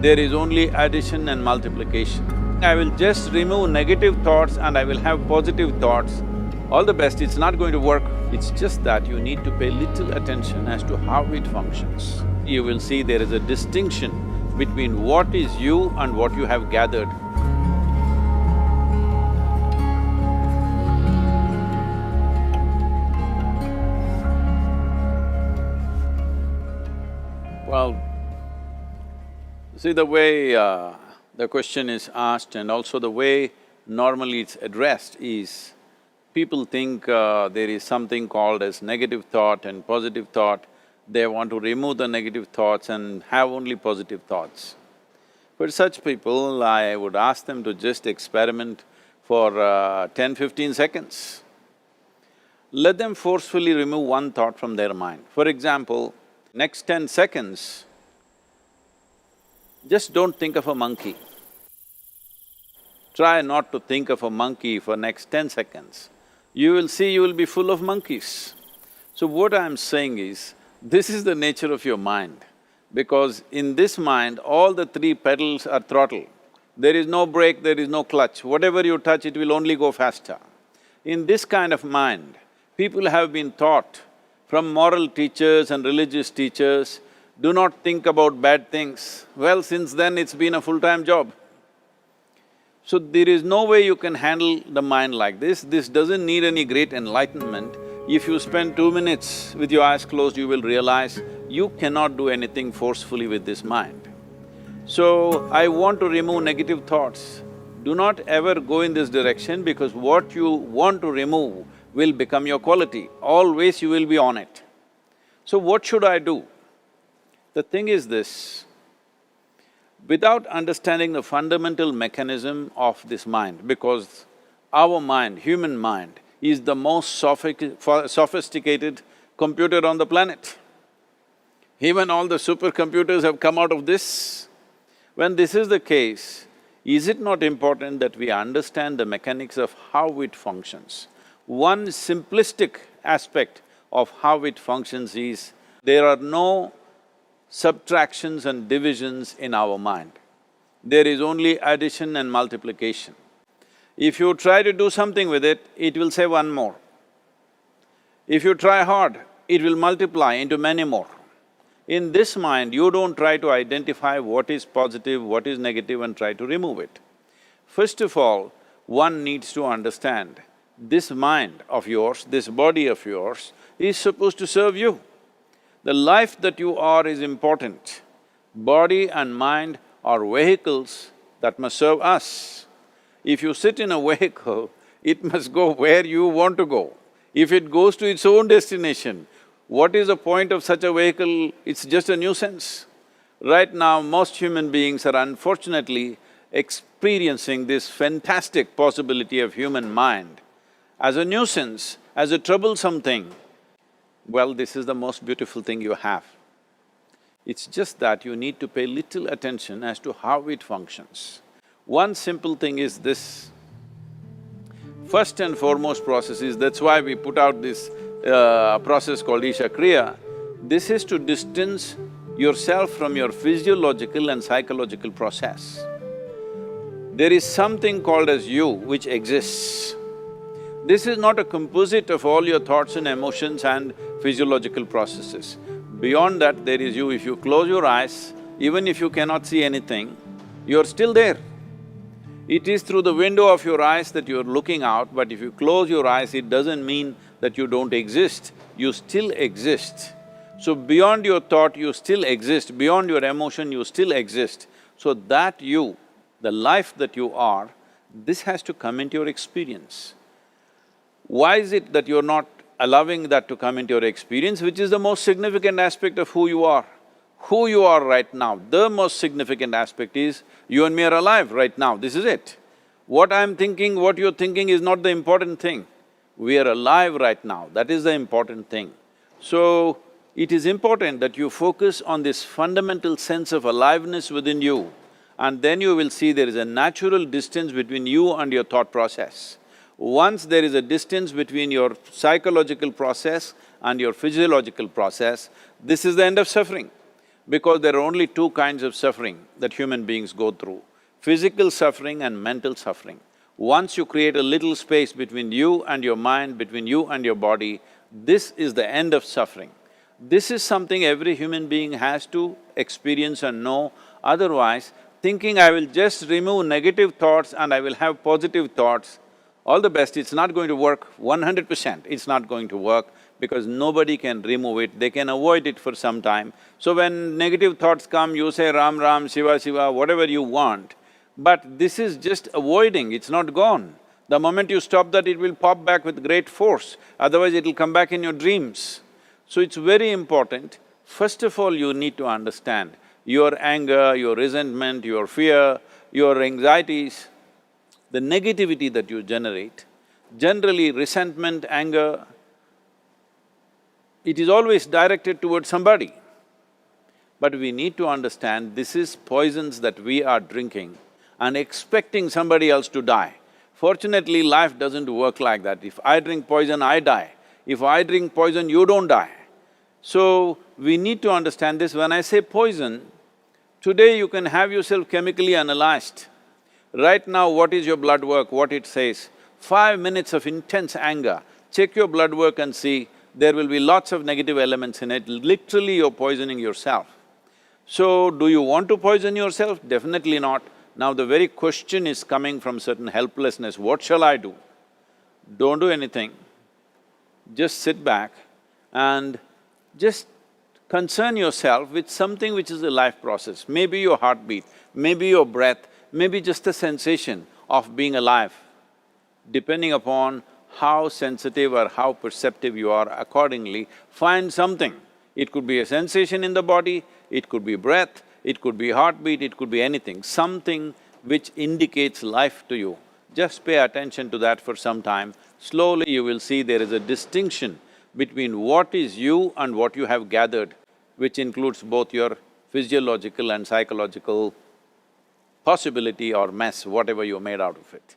There is only addition and multiplication. I will just remove negative thoughts and I will have positive thoughts. All the best, it's not going to work. It's just that you need to pay little attention as to how it functions. You will see there is a distinction between what is you and what you have gathered. Well, see the way the question is asked and also the way normally it's addressed is, people think there is something called as negative thought and positive thought. They want to remove the negative thoughts and have only positive thoughts. For such people, I would ask them to just experiment for 10-15 seconds. Let them forcefully remove one thought from their mind. For example, next 10 seconds, just don't think of a monkey. Try not to think of a monkey for next 10 seconds. You will see you will be full of monkeys. So what I'm saying is, this is the nature of your mind, because in this mind, all the three pedals are throttle. There is no brake, there is no clutch. Whatever you touch, it will only go faster. In this kind of mind, people have been taught from moral teachers and religious teachers, do not think about bad things. Well, since then it's been a full-time job. So there is no way you can handle the mind like this. This doesn't need any great enlightenment. If you spend 2 minutes with your eyes closed, you will realize you cannot do anything forcefully with this mind. So, I want to remove negative thoughts. Do not ever go in this direction, because what you want to remove will become your quality. Always you will be on it. So what should I do? The thing is this, without understanding the fundamental mechanism of this mind, because our mind, human mind, is the most sophisticated computer on the planet. Even all the supercomputers have come out of this. When this is the case, is it not important that we understand the mechanics of how it functions? One simplistic aspect of how it functions is, there are no subtractions and divisions in our mind. There is only addition and multiplication. If you try to do something with it, it will say one more. If you try hard, it will multiply into many more. In this mind, you don't try to identify what is positive, what is negative and try to remove it. First of all, one needs to understand, this mind of yours, this body of yours is supposed to serve you. The life that you are is important. Body and mind are vehicles that must serve us. If you sit in a vehicle, it must go where you want to go. If it goes to its own destination, what is the point of such a vehicle? It's just a nuisance. Right now, most human beings are unfortunately experiencing this fantastic possibility of human mind as a nuisance, as a troublesome thing. Well, this is the most beautiful thing you have. It's just that you need to pay little attention as to how it functions. One simple thing is this. First and foremost process is, that's why we put out this process called isha kriya. This is to distance yourself from your physiological and psychological process. There is something called as you which exists. This is not a composite of all your thoughts and emotions and physiological processes. Beyond that, there is you. If you close your eyes, even if you cannot see anything, you're still there. It is through the window of your eyes that you're looking out, but if you close your eyes, it doesn't mean that you don't exist, you still exist. So beyond your thought, you still exist, beyond your emotion, you still exist. So that you, the life that you are, this has to come into your experience. Why is it that you're not allowing that to come into your experience, which is the most significant aspect of who you are? Who you are right now, the most significant aspect is, you and me are alive right now, this is it. What I'm thinking, what you're thinking is not the important thing. We are alive right now, that is the important thing. So, it is important that you focus on this fundamental sense of aliveness within you, and then you will see there is a natural distance between you and your thought process. Once there is a distance between your psychological process and your physiological process, this is the end of suffering. because there are only two kinds of suffering that human beings go through, physical suffering and mental suffering. Once you create a little space between you and your mind, between you and your body, this is the end of suffering. This is something every human being has to experience and know, otherwise thinking I will just remove negative thoughts and I will have positive thoughts, all the best, it's not going to work 100%, it's not going to work because nobody can remove it, they can avoid it for some time. So when negative thoughts come, you say Ram Ram, Shiva Shiva, whatever you want, but this is just avoiding, it's not gone. The moment you stop that, it will pop back with great force, otherwise it'll come back in your dreams. So it's very important, first of all you need to understand your anger, your resentment, your fear, your anxieties, the negativity that you generate. Generally resentment, anger, it is always directed towards somebody. But we need to understand this is poisons that we are drinking and expecting somebody else to die. Fortunately, life doesn't work like that. If I drink poison, I die. If I drink poison, you don't die. So, we need to understand this. When I say poison, today you can have yourself chemically analyzed. Right now, what is your blood work, what it says? 5 minutes of intense anger, check your blood work and see, there will be lots of negative elements in it, literally you're poisoning yourself. So, do you want to poison yourself? Definitely not. Now the very question is coming from certain helplessness, what shall I do? Don't do anything, just sit back and just concern yourself with something which is a life process. Maybe your heartbeat, maybe your breath, maybe just the sensation of being alive. Depending upon how sensitive or how perceptive you are, accordingly, find something. It could be a sensation in the body, it could be breath, it could be heartbeat, it could be anything, something which indicates life to you. Just pay attention to that for some time. Slowly you will see there is a distinction between what is you and what you have gathered, which includes both your physiological and psychological possibility or mess, whatever you made out of it.